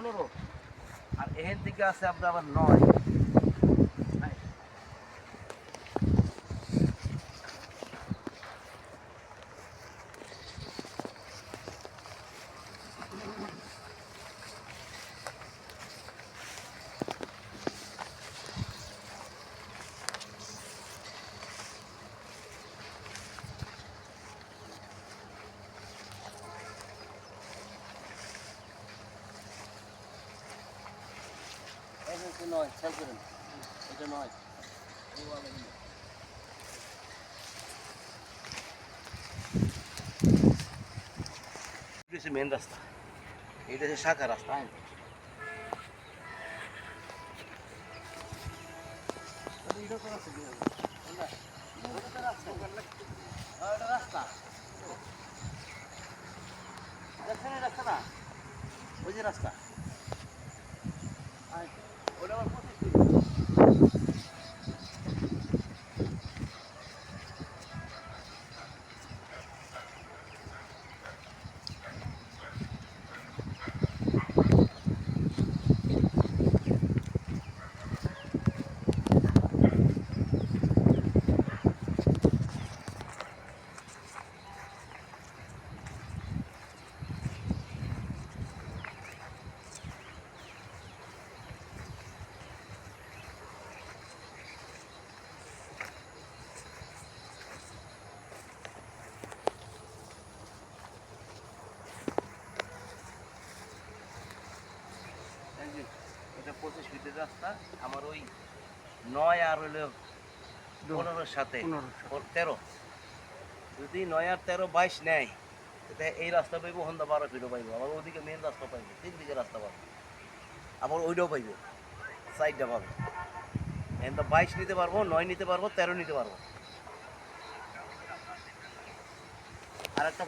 15 আর এখান থেকে আছে আপনার আবার 9। নয় খেয়াল করেন, এটা 9 মেন রাস্তা, এটা হচ্ছে শাখা রাস্তা। রাস্তা দেখছেন এই রাস্তাটা, ওই যে রাস্তা ওটা আবার 25 ফিট। এটা 25 ফিটের রাস্তা। আমার ওই 9 আর হইলো 15-র সাথে 13, যদি 9 আর 13 22 নেয়, এটা এই রাস্তা পাইবো, হন্দা 12 ফিটও পাইবো, আবার ওদিকে মেন রাস্তা পাইবো, 3 দিকে রাস্তা পাবো, আবার ওইটাও পাইবো, সাইডটা পাবে। এটা 22 নিতে পারবো, 9 নিতে পারবো, 13 নিতে পারবো। আর একটা